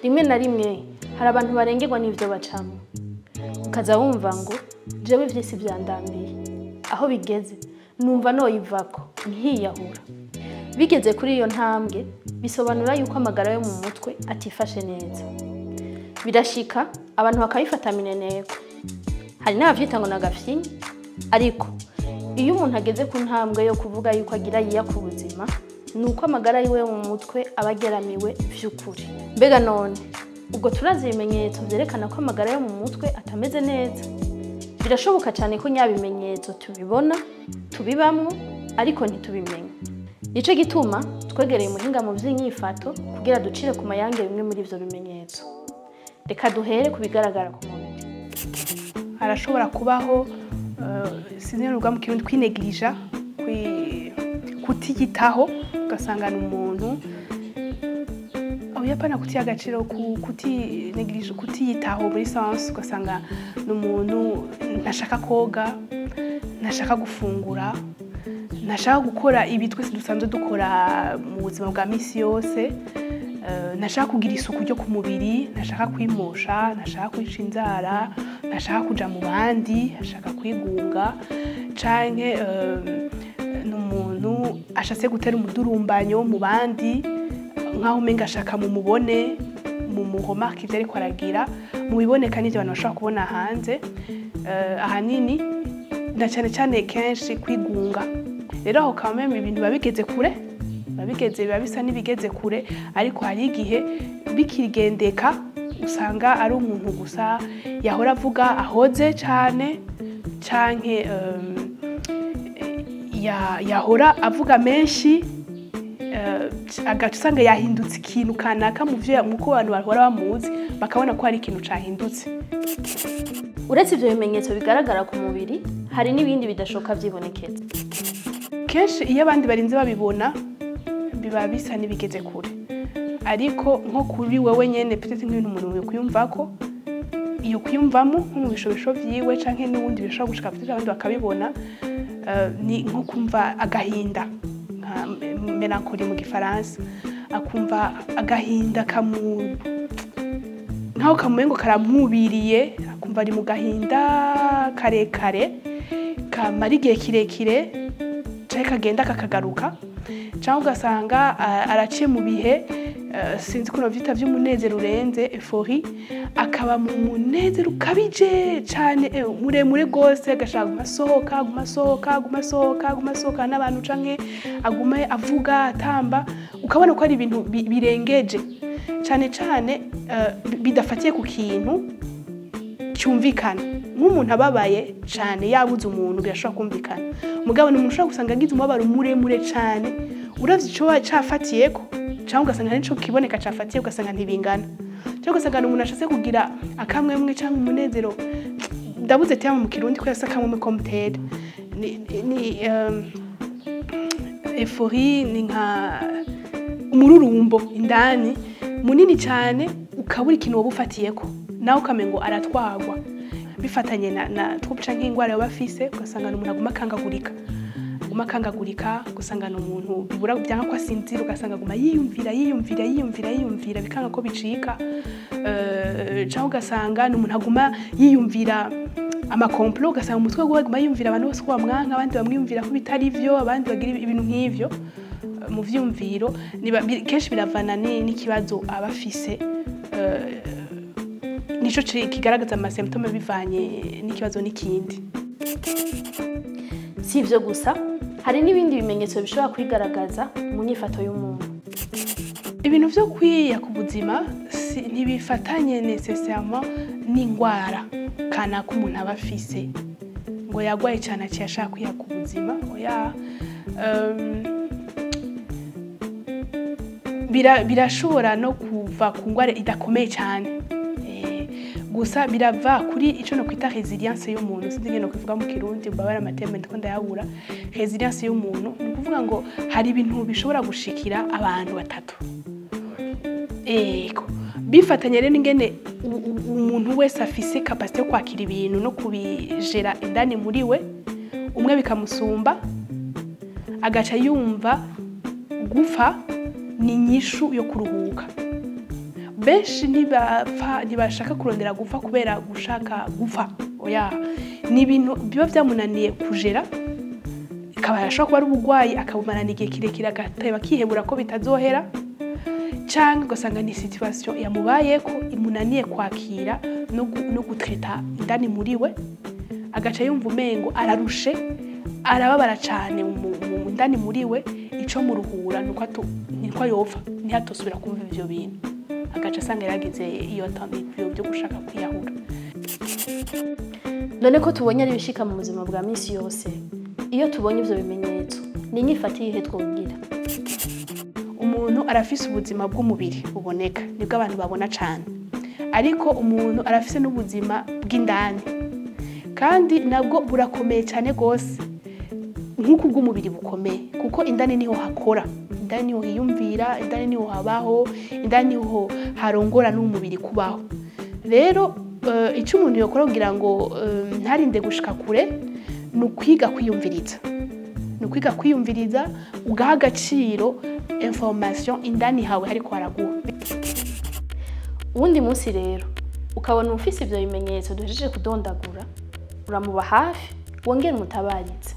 rimwe na rimwe hari abantu barengerwa n'ivyo bacamo ukaza wumva ngo jewe vyisi vyandambiye aho bigeze numva noyivako ntiyahura bigeze kuri iyo ntambwe bisobanura yuko amagara yo mu mutwe atifashe neza birashika abantu bakabifata mineneko hari n'abavyita ngo nagafyinyi ariko iyo umuntu ageze ku ntambwe yo kuvuga yuko agira yiya ku buzima nuko amagara yiwe mu mutwe abageramiwe vy'ukuri mbega none ubwo turazi ibimenyetso vyerekana ko amagara yo mu mutwe atameze neza birashoboka cyane ko nyabimenyetso tubibona tubibamwo ariko ntitubimenye nico gituma twegereye umuhinga mu vy'inyifato kugira ducire ku mayange bimwe muri ivyo bimenyetso reka duhere kubigaragara ku mubiri arashobora kubaho sinirwa mu kirundi kwinegirija kutiyitaho ugasangana umuntu Uyapana kuti agaciro kutinegirije kutiyitaho muri sens ugasanga n'umuntu ntashaka koga ntashaka gufungura ntashaka gukora ibi twese dusanzwe dukora mu buzima bwa misi yose ntashaka kugira isuku ryo ku mubiri ntashaka kwimosha ntashaka kwica inzara ntashaka kuja mu bandi ntashaka kwigunga canke n'umuntu ashatse gutera umudurumbanyo mu bandi nkaho umenga ashaka mu mubone mu muhomarke ivyo ariko aragira mu biboneka n'ivyo abantu bashobora kubona hanze ahanini na cyane kenshi kwigunga rero aho kameme ibintu babigeze kure biba bisa n'ibigeze kure ariko hari igihe bikirigendeka usanga ari umuntu gusa yahora avuga ahoze cyane canke yahora avuga menshi usanga yahindutse ikintu kanaka muko abantu bahora bamuzi bakabona ko hari ikintu cahindutse uretse ivyo bimenyetso bigaragara ku mubiri hari n'ibindi bidashoka vyibonekeza kenshi iyo abandi barinze babibona biba bisa n'ibigeze kure ariko nko kuri wewe nyene peut-être nk'ibintu umuntu yokwiyumvako iyo kwiyumvamo nko mu bishobisho vyiwe canke n'ubundi bishobora gushika peut-être abandi bakabibona ni nko kumva agahinda melancholie mu gifaransa akumva agahinda nkaho kamumengo karamubiriye akumva ari mu gahinda karekare kamara igihe kirekire canke kagenda kakagaruka cyangwa ugasanga araciye mu bihe sinzi ko novyita vy'umunezero urenze euphorie akaba mu munezero ukabije cyane muremure gose agashaka gumasohoka n'abantu canke agume avuga atamba ukabona ko ari ibintu birengeje cyane bidafatiye ku kintu cyumvikana nk'umuntu ababaye cyane yabuze umuntu birashobora kumvikana mugabo ni umuntu ushobora gusanga agize umubabaro muremure cyane uravye ico cafatiyeko cyangwa ugasanga nico kiboneka cafatiye ugasanga ntibingana cyangwa ugasanga umuntu ashatse kugira akamwemwe cyangwa umunezero ndabuze tema mu kirundi ko yasa kamwe komtere ni euphorie ni nka umururumbo indani munini cyane ukabura ikintu wobufatiyeko nawe ukamengo aratwagwa bifatanye na trouble canke ingwara yabafise ugasanga umuntu aguma akangagurika gusangana umuntu bibura byanga ko asinzira ugasanga aguma yiyumvira bikanga ko bicika cyangwa ugasanga umuntu aguma yiyumvira amakomplo ugasanga umutwe gwe aguma yiyumvira abantu bose ko bamwanka abandi bamwiyumvira ko bitari vyo abandi bagira ibintu nk'ivyo mu vyumviro kenshi biravana n'ikibazo abafise nico kigaragaza ama symptômes bivanye n'ikibazo n'ikindi si ivyo gusa hari n'ibindi bimenyetso bishobora kwigaragaza mu nyifato y'umuntu ibintu vyo kwiya ku buzima ntibifatanye nécessairement n'ingwara kana ko umuntu aba afise ngo yagwaye cyane ashaka kwiya ku buzima oya birashobora no kuva ku ngwara idakomeye cyane gusa birava kuri ico no kwita resilience y'umuntu sinzi ngene no kuvuga mu kirundi mbabara amateme ndiko ndayabura resilience y'umuntu ni kuvuga ngo hari ibintu bishobora gushikira abantu batatu bifatanye rero ingene umuntu wese afise capacité yo kwakira ibintu no kubijera indani muri we umwe bikamusumba agaca yumva gupfa ni inyishu yo kuruhuka benshi ntibashaka kurondera gupfa kubera gushaka gupfa oya ni ibintu biba byamunaniye kujera akaba yashobora kuba ari ubugwayi akabumarana igihe kirekire agateba akihebura ko bitazohera cyangwa ugasanga ni situation yamubayeko imunaniye kwakira no gutreta indani muri we agaca yumva umengo ararushe arababara cyane mu ndani muri we ico muruhura nuko yova ntihatosubira kumva ivyo bintu agaca asanga yaragize iyo tentative byo gushaka kwiyahura. None ko tubonye ari bishika mu buzima bwa misi yose, iyo tubonye ivyo bimenyetso ni inyifati yihe twobwira? Umuntu arafise ubuzima bw'umubiri buboneka nibwo abantu babona cyane, ariko umuntu arafise n'ubuzima bw'indani kandi nabwo burakomeye cyane gose nk'uko bw'umubiri bukomeye, kuko indani niho hakora, indani niho hiyumvira, indani niho habaho, indani niho harongora n'umubiri kubaho. Rero icyo umuntu yokora kugira ngo ntarinde gushika kure ni ukwiga kwiyumviriza, ugaha agaciro information indani hawe hariko haraguha. Uwundi munsi rero ukabona ufise ivyo bimenyetso duhejeje kudondagura, uramuba hafi wongere umutabarize.